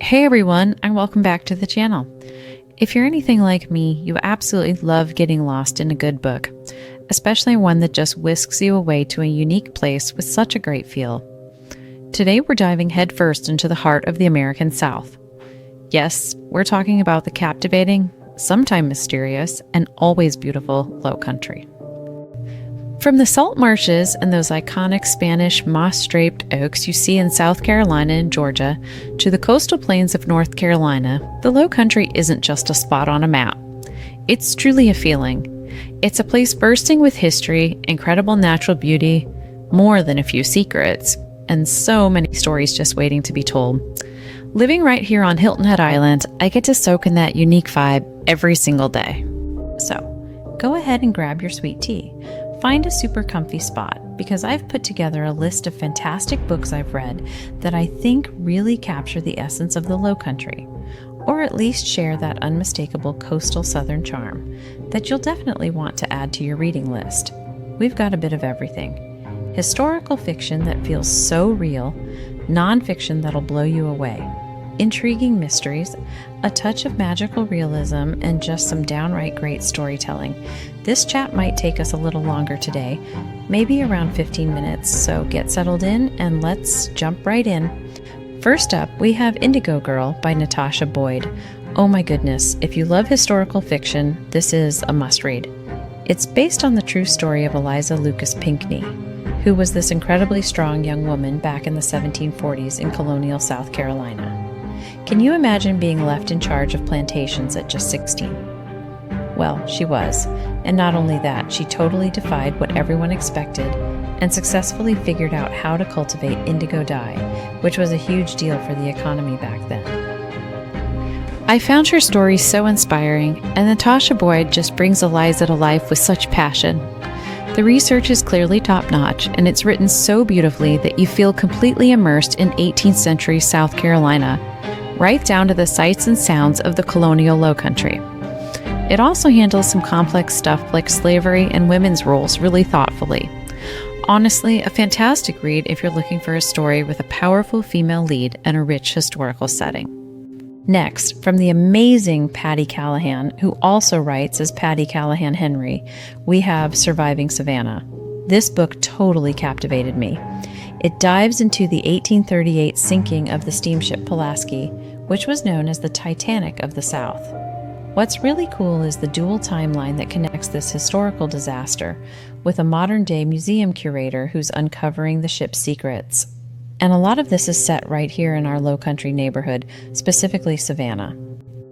Hey everyone, and welcome back to the channel. If you're anything like me, you absolutely love getting lost in a good book, especially one that just whisks you away to a unique place with such a great feel. Today we're diving headfirst into the heart of the American South. Yes, we're talking about the captivating, sometimes mysterious, and always beautiful Lowcountry. From the salt marshes and those iconic Spanish moss-draped oaks you see in South Carolina and Georgia, to the coastal plains of North Carolina, the Lowcountry isn't just a spot on a map. It's truly a feeling. It's a place bursting with history, incredible natural beauty, more than a few secrets, and so many stories just waiting to be told. Living right here on Hilton Head Island, I get to soak in that unique vibe every single day. So, go ahead and grab your sweet tea. Find a super comfy spot, because I've put together a list of fantastic books I've read that I think really capture the essence of the Lowcountry, or at least share that unmistakable coastal southern charm that you'll definitely want to add to your reading list. We've got a bit of everything. Historical fiction that feels so real, nonfiction that'll blow you away, intriguing mysteries, a touch of magical realism, and just some downright great storytelling. This chat might take us a little longer today, maybe around 15 minutes, so get settled in and let's jump right in. First up, we have Indigo Girl by Natasha Boyd. Oh my goodness, if you love historical fiction, this is a must-read. It's based on the true story of Eliza Lucas Pinckney, who was this incredibly strong young woman back in the 1740s in colonial South Carolina. Can you imagine being left in charge of plantations at just 16? Well, she was, and not only that, she totally defied what everyone expected and successfully figured out how to cultivate indigo dye, which was a huge deal for the economy back then. I found her story so inspiring, and Natasha Boyd just brings Eliza to life with such passion. The research is clearly top-notch, and it's written so beautifully that you feel completely immersed in 18th century South Carolina, right down to the sights and sounds of the colonial Lowcountry. It also handles some complex stuff like slavery and women's roles really thoughtfully. Honestly, a fantastic read if you're looking for a story with a powerful female lead and a rich historical setting. Next, from the amazing Patty Callahan, who also writes as Patty Callahan Henry, we have Surviving Savannah. This book totally captivated me. It dives into the 1838 sinking of the steamship Pulaski, which was known as the Titanic of the South. What's really cool is the dual timeline that connects this historical disaster with a modern-day museum curator who's uncovering the ship's secrets. And a lot of this is set right here in our Lowcountry neighborhood, specifically Savannah.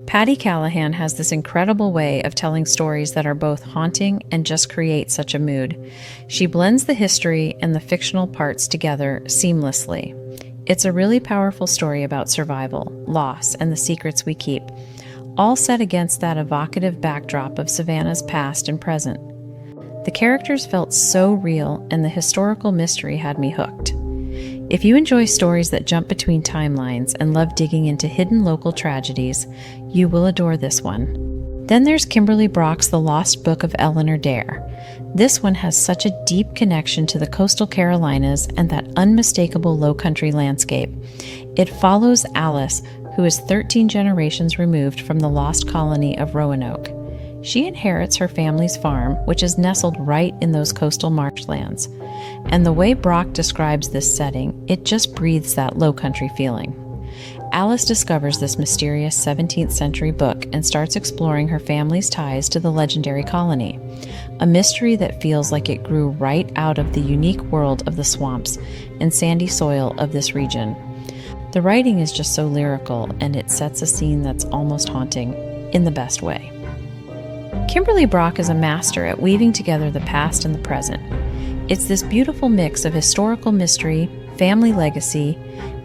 Patty Callahan has this incredible way of telling stories that are both haunting and just create such a mood. She blends the history and the fictional parts together seamlessly. It's a really powerful story about survival, loss, and the secrets we keep, all set against that evocative backdrop of Savannah's past and present. The characters felt so real, and the historical mystery had me hooked. If you enjoy stories that jump between timelines and love digging into hidden local tragedies, you will adore this one. Then there's Kimberly Brock's The Lost Book of Eleanor Dare. This one has such a deep connection to the coastal Carolinas and that unmistakable Lowcountry landscape. It follows Alice, who is 13 generations removed from the lost colony of Roanoke. She inherits her family's farm, which is nestled right in those coastal marshlands. And the way Brock describes this setting, it just breathes that Lowcountry feeling. Alice discovers this mysterious 17th century book and starts exploring her family's ties to the legendary colony, a mystery that feels like it grew right out of the unique world of the swamps and sandy soil of this region. The writing is just so lyrical, and it sets a scene that's almost haunting, in the best way. Kimberly Brock is a master at weaving together the past and the present. It's this beautiful mix of historical mystery, family legacy,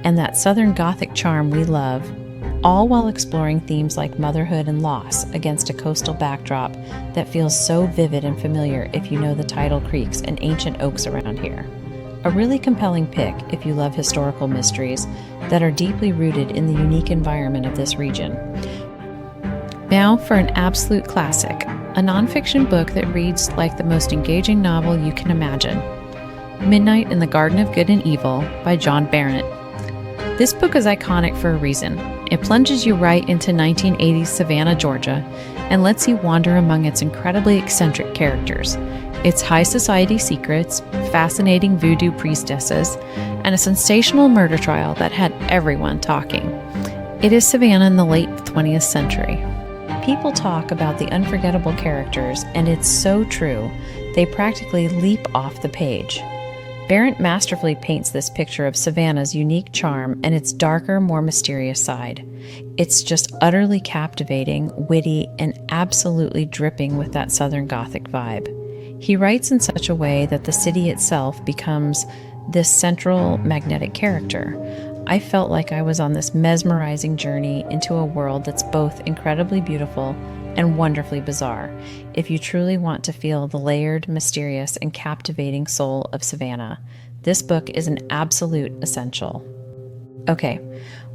and that Southern Gothic charm we love, all while exploring themes like motherhood and loss against a coastal backdrop that feels so vivid and familiar if you know the tidal creeks and ancient oaks around here. A really compelling pick if you love historical mysteries that are deeply rooted in the unique environment of this region. Now for an absolute classic, a nonfiction book that reads like the most engaging novel you can imagine. Midnight in the Garden of Good and Evil by John Barrett. This book is iconic for a reason. It plunges you right into 1980s Savannah, Georgia, and lets you wander among its incredibly eccentric characters, its high society secrets, fascinating voodoo priestesses, and a sensational murder trial that had everyone talking. It is Savannah in the late 20th century. People talk about the unforgettable characters, and it's so true. They practically leap off the page. Berendt masterfully paints this picture of Savannah's unique charm and its darker, more mysterious side. It's just utterly captivating, witty, and absolutely dripping with that Southern Gothic vibe. He writes in such a way that the city itself becomes this central magnetic character. I felt like I was on this mesmerizing journey into a world that's both incredibly beautiful and wonderfully bizarre, if you truly want to feel the layered, mysterious, and captivating soul of Savannah. This book is an absolute essential. Okay,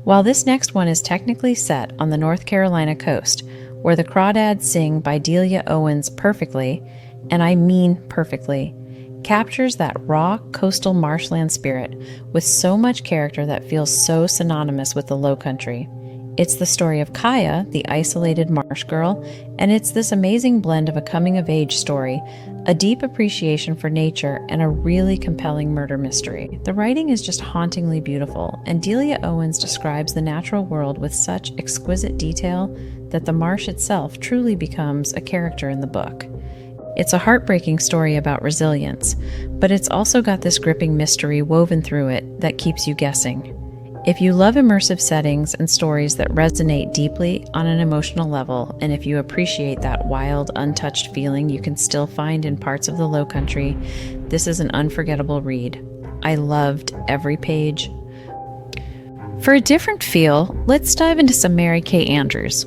while this next one is technically set on the North Carolina coast, where the Crawdads Sing by Delia Owens perfectly, and I mean perfectly, captures that raw coastal marshland spirit with so much character that feels so synonymous with the Lowcountry. It's the story of Kaya, the isolated marsh girl, and it's this amazing blend of a coming-of-age story, a deep appreciation for nature, and a really compelling murder mystery. The writing is just hauntingly beautiful, and Delia Owens describes the natural world with such exquisite detail that the marsh itself truly becomes a character in the book. It's a heartbreaking story about resilience, but it's also got this gripping mystery woven through it that keeps you guessing. If you love immersive settings and stories that resonate deeply on an emotional level, and if you appreciate that wild, untouched feeling you can still find in parts of the Lowcountry, this is an unforgettable read. I loved every page. For a different feel, let's dive into some Mary Kay Andrews.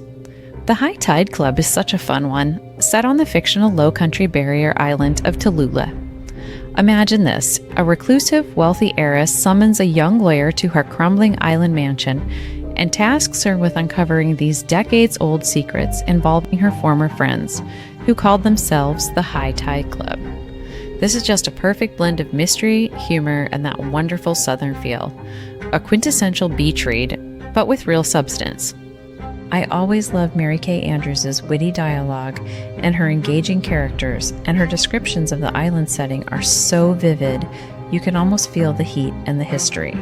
The High Tide Club is such a fun one, set on the fictional Lowcountry barrier island of Tallulah. Imagine this: a reclusive, wealthy heiress summons a young lawyer to her crumbling island mansion and tasks her with uncovering these decades-old secrets involving her former friends, who called themselves the High Tide Club. This is just a perfect blend of mystery, humor, and that wonderful southern feel. A quintessential beach read, but with real substance. I always loved Mary Kay Andrews' witty dialogue and her engaging characters, and her descriptions of the island setting are so vivid, you can almost feel the heat and the history.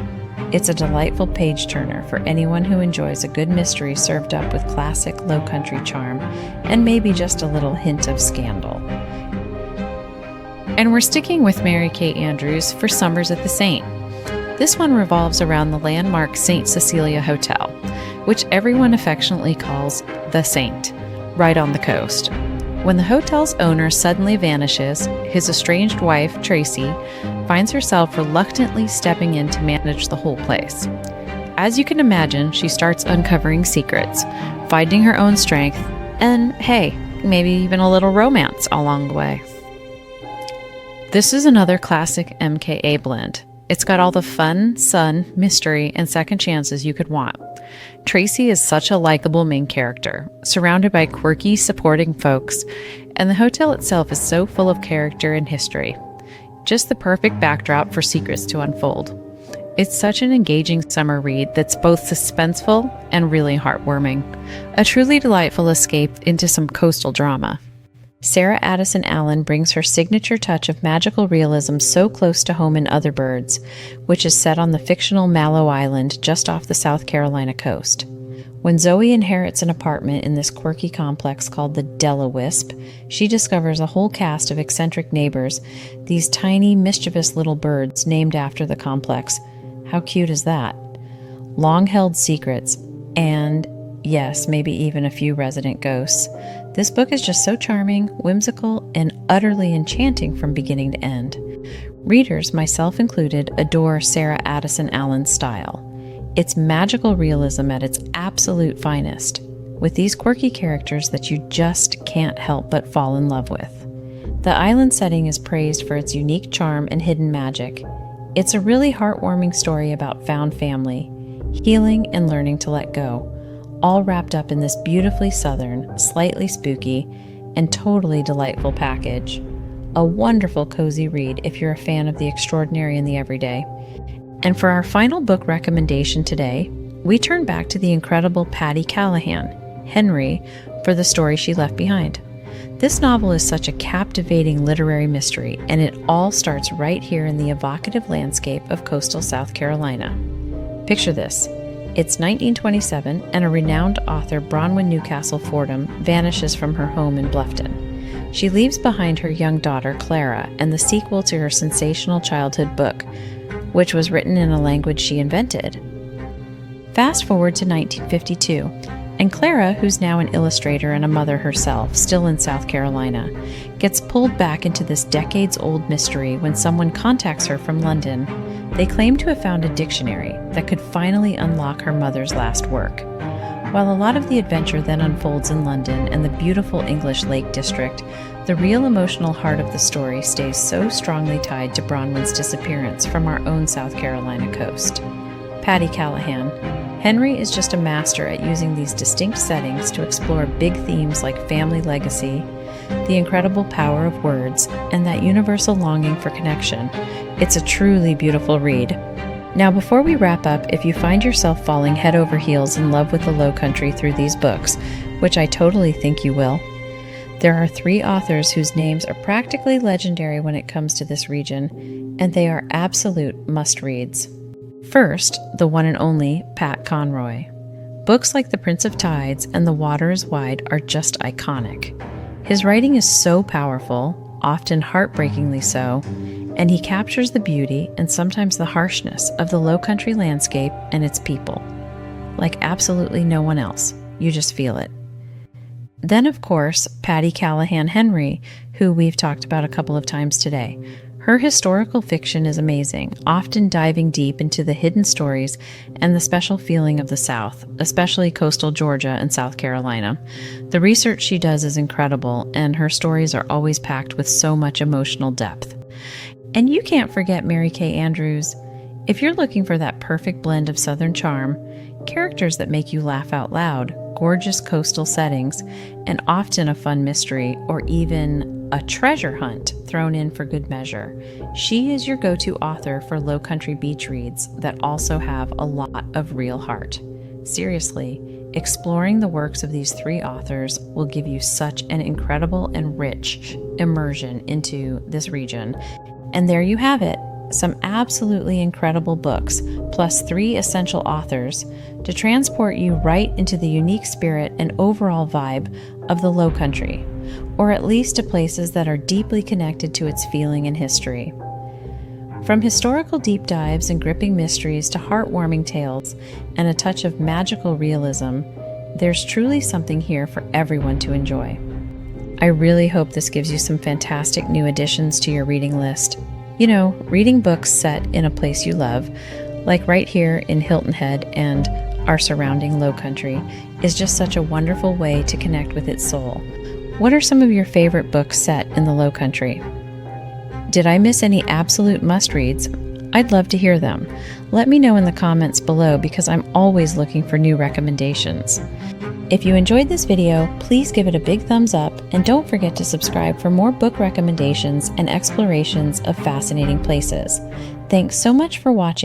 It's a delightful page-turner for anyone who enjoys a good mystery served up with classic Lowcountry charm, and maybe just a little hint of scandal. And we're sticking with Mary Kay Andrews for Summers at the Saint. This one revolves around the landmark St. Cecilia Hotel, which everyone affectionately calls the Saint, right on the coast. When the hotel's owner suddenly vanishes, his estranged wife, Tracy, finds herself reluctantly stepping in to manage the whole place. As you can imagine, she starts uncovering secrets, finding her own strength, and hey, maybe even a little romance along the way. This is another classic MKA blend. It's got all the fun, sun, mystery, and second chances you could want. Tracy is such a likable main character, surrounded by quirky, supporting folks, and the hotel itself is so full of character and history. Just the perfect backdrop for secrets to unfold. It's such an engaging summer read that's both suspenseful and really heartwarming. A truly delightful escape into some coastal drama. Sarah Addison Allen brings her signature touch of magical realism so close to home in Other Birds, which is set on the fictional Mallow Island just off the South Carolina coast. When Zoe inherits an apartment in this quirky complex called the Delawisp, she discovers a whole cast of eccentric neighbors, these tiny, mischievous little birds named after the complex. How cute is that? Long-held secrets, and yes, maybe even a few resident ghosts. This book is just so charming, whimsical, and utterly enchanting from beginning to end. Readers, myself included, adore Sarah Addison Allen's style. It's magical realism at its absolute finest, with these quirky characters that you just can't help but fall in love with. The island setting is praised for its unique charm and hidden magic. It's a really heartwarming story about found family, healing, and learning to let go, all wrapped up in this beautifully southern, slightly spooky, and totally delightful package. A wonderful cozy read if you're a fan of the extraordinary and the everyday. And for our final book recommendation today, we turn back to the incredible Patti Callahan, Henry, for the story she left behind. This novel is such a captivating literary mystery, and it all starts right here in the evocative landscape of coastal South Carolina. Picture this. It's 1927, and a renowned author, Bronwyn Newcastle Fordham, vanishes from her home in Bluffton. She leaves behind her young daughter, Clara, and the sequel to her sensational childhood book, which was written in a language she invented. Fast forward to 1952, and Clara, who's now an illustrator and a mother herself, still in South Carolina, gets pulled back into this decades-old mystery when someone contacts her from London. They claim to have found a dictionary that could finally unlock her mother's last work. While a lot of the adventure then unfolds in London and the beautiful English Lake District, the real emotional heart of the story stays so strongly tied to Bronwyn's disappearance from our own South Carolina coast. Patti Callahan. Henry is just a master at using these distinct settings to explore big themes like family legacy, the incredible power of words, and that universal longing for connection. It's a truly beautiful read. Now, before we wrap up, if you find yourself falling head over heels in love with the Lowcountry through these books, which I totally think you will, there are 3 authors whose names are practically legendary when it comes to this region, and they are absolute must-reads. First, the one and only Pat Conroy. Books like The Prince of Tides and The Water is Wide are just iconic. His writing is so powerful, often heartbreakingly so, and he captures the beauty and sometimes the harshness of the Lowcountry landscape and its people. Like absolutely no one else. You just feel it. Then, of course, Patti Callahan Henry, who we've talked about a couple of times today. Her historical fiction is amazing, often diving deep into the hidden stories and the special feeling of the South, especially coastal Georgia and South Carolina. The research she does is incredible, and her stories are always packed with so much emotional depth. And you can't forget Mary Kay Andrews. If you're looking for that perfect blend of Southern charm, characters that make you laugh out loud, gorgeous coastal settings, and often a fun mystery or even a treasure hunt thrown in for good measure, she is your go-to author for Lowcountry beach reads that also have a lot of real heart. Seriously, exploring the works of these 3 authors will give you such an incredible and rich immersion into this region. And there you have it, some absolutely incredible books, plus 3 essential authors to transport you right into the unique spirit and overall vibe of the Lowcountry, or at least to places that are deeply connected to its feeling and history. From historical deep dives and gripping mysteries to heartwarming tales and a touch of magical realism, there's truly something here for everyone to enjoy. I really hope this gives you some fantastic new additions to your reading list. You know, reading books set in a place you love, like right here in Hilton Head and our surrounding Lowcountry, is just such a wonderful way to connect with its soul. What are some of your favorite books set in the Lowcountry? Did I miss any absolute must-reads? I'd love to hear them. Let me know in the comments below because I'm always looking for new recommendations. If you enjoyed this video, please give it a big thumbs up and don't forget to subscribe for more book recommendations and explorations of fascinating places. Thanks so much for watching.